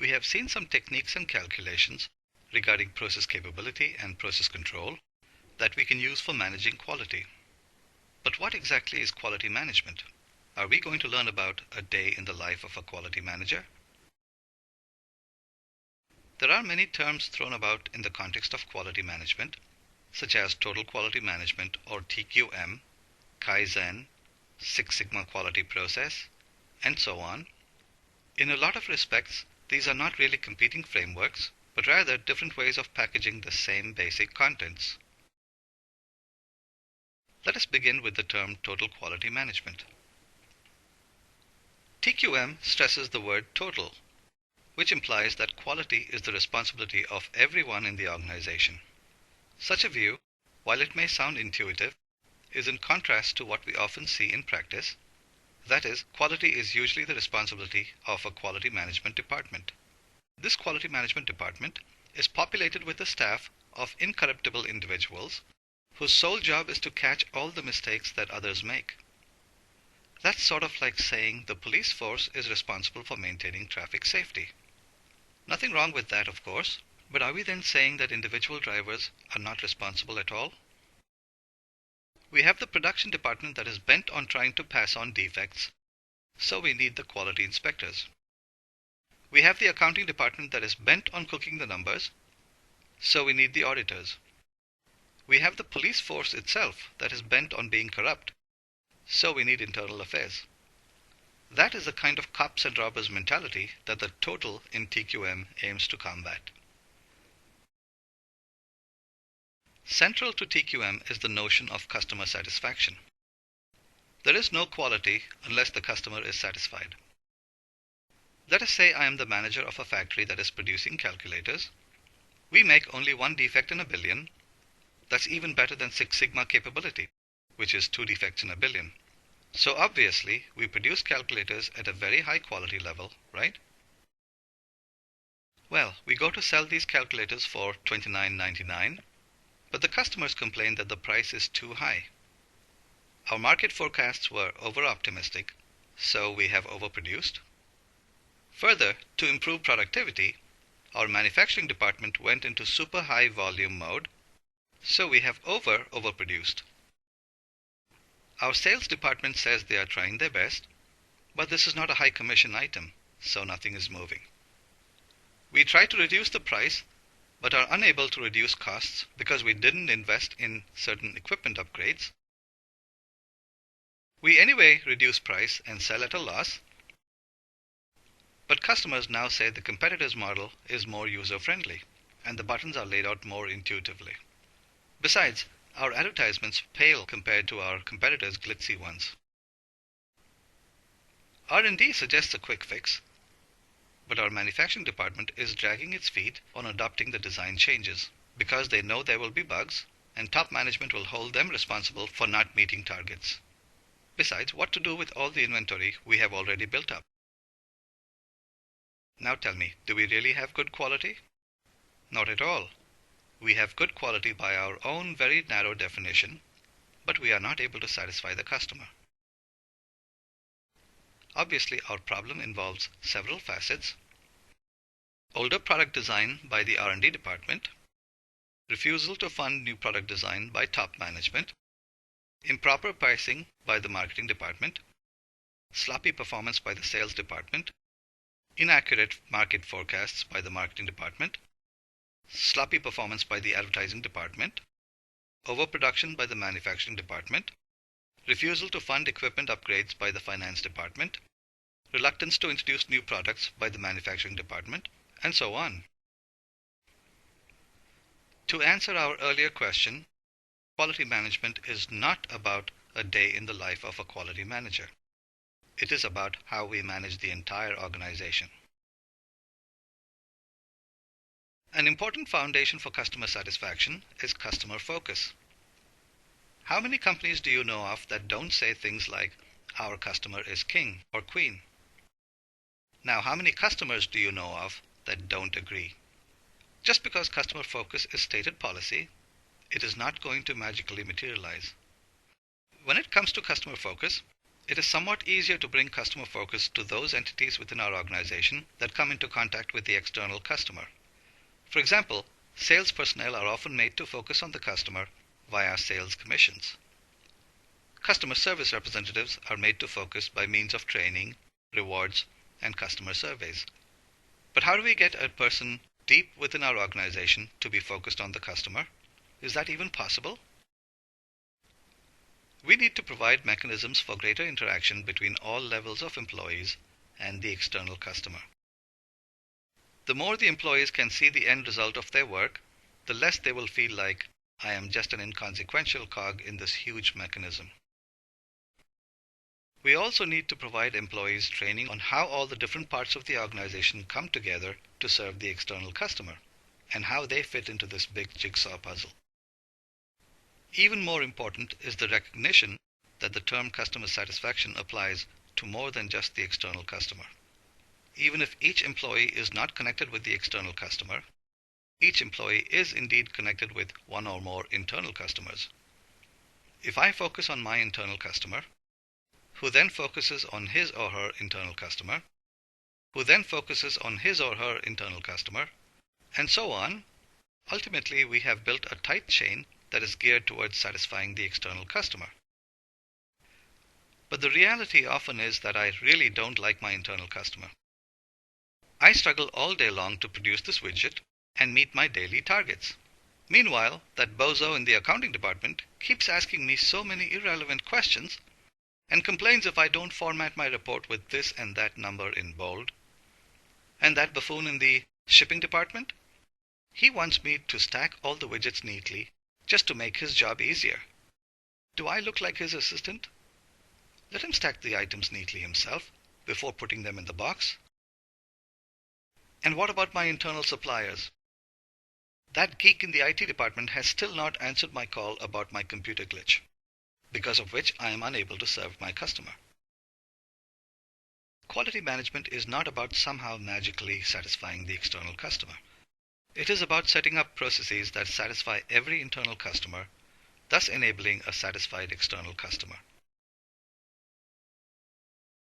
we have seen some techniques and calculations regarding process capability and process control that we can use for managing quality. But what exactly is quality management? Are we going to learn about a day in the life of a quality manager? There are many terms thrown about in the context of quality management, such as total quality management or TQM, Kaizen, Six Sigma quality process, and so on. In a lot of respects, these are not really competing frameworks, but rather different ways of packaging the same basic contents. Let us begin with the term total quality management. TQM stresses the word total, which implies that quality is the responsibility of everyone in the organization. Such a view, while it may sound intuitive, is in contrast to what we often see in practice. That is, quality is usually the responsibility of a quality management department. This quality management department is populated with a staff of incorruptible individuals whose sole job is to catch all the mistakes that others make. That's sort of like saying the police force is responsible for maintaining traffic safety. Nothing wrong with that, of course, but are we then saying that individual drivers are not responsible at all? We have the production department that is bent on trying to pass on defects, so we need the quality inspectors. We have the accounting department that is bent on cooking the numbers, so we need the auditors. We have the police force itself that is bent on being corrupt, so we need internal affairs. That is the kind of cops and robbers mentality that the total in TQM aims to combat. Central to TQM is the notion of customer satisfaction. There is no quality unless the customer is satisfied. Let us say I am the manager of a factory that is producing calculators. We make only one defect in a billion. That's even better than Six Sigma capability, which is 2 defects in a billion. So obviously, we produce calculators at a very high quality level, right? Well, we go to sell these calculators for $29.99, but the customers complain that the price is too high. Our market forecasts were over-optimistic, so we have overproduced. Further, to improve productivity, our manufacturing department went into super high volume mode, so we have overproduced. Our sales department says they are trying their best, but this is not a high commission item, so nothing is moving. We try to reduce the price, but are unable to reduce costs because we didn't invest in certain equipment upgrades. We anyway reduce price and sell at a loss, but customers now say the competitor's model is more user-friendly, and the buttons are laid out more intuitively. Besides, our advertisements pale compared to our competitors' glitzy ones. R&D suggests a quick fix, but our manufacturing department is dragging its feet on adopting the design changes because they know there will be bugs and top management will hold them responsible for not meeting targets. Besides, what to do with all the inventory we have already built up? Now tell me, do we really have good quality? Not at all. We have good quality by our own very narrow definition, but we are not able to satisfy the customer. Obviously, our problem involves several facets: older product design by the R&D department, refusal to fund new product design by top management, improper pricing by the marketing department, sloppy performance by the sales department, inaccurate market forecasts by the marketing department, sloppy performance by the advertising department, overproduction by the manufacturing department, refusal to fund equipment upgrades by the finance department, reluctance to introduce new products by the manufacturing department, and so on. To answer our earlier question, quality management is not about a day in the life of a quality manager. It is about how we manage the entire organization. An important foundation for customer satisfaction is customer focus. How many companies do you know of that don't say things like, "Our customer is king or queen"? Now, how many customers do you know of that don't agree? Just because customer focus is stated policy, it is not going to magically materialize. When it comes to customer focus, It is somewhat easier to bring customer focus to those entities within our organization that come into contact with the external customer. For example, sales personnel are often made to focus on the customer via sales commissions. Customer service representatives are made to focus by means of training, rewards, and customer surveys. But how do we get a person deep within our organization to be focused on the customer? Is that even possible? We need to provide mechanisms for greater interaction between all levels of employees and the external customer. The more the employees can see the end result of their work, the less they will feel like, I am just an inconsequential cog in this huge mechanism. We also need to provide employees training on how all the different parts of the organization come together to serve the external customer, and how they fit into this big jigsaw puzzle. Even more important is the recognition that the term customer satisfaction applies to more than just the external customer. Even if each employee is not connected with the external customer, each employee is indeed connected with one or more internal customers. If I focus on my internal customer, who then focuses on his or her internal customer, who then focuses on his or her internal customer, and so on, ultimately we have built a tight chain that is geared towards satisfying the external customer. But the reality often is that I really don't like my internal customer. I struggle all day long to produce this widget and meet my daily targets. Meanwhile, that bozo in the accounting department keeps asking me so many irrelevant questions and complains if I don't format my report with this and that number in bold. And that buffoon in the shipping department? He wants me to stack all the widgets neatly just to make his job easier. Do I look like his assistant? Let him stack the items neatly himself before putting them in the box. And what about my internal suppliers? That geek in the IT department has still not answered my call about my computer glitch, because of which I am unable to serve my customer. Quality management is not about somehow magically satisfying the external customer. It is about setting up processes that satisfy every internal customer, thus enabling a satisfied external customer.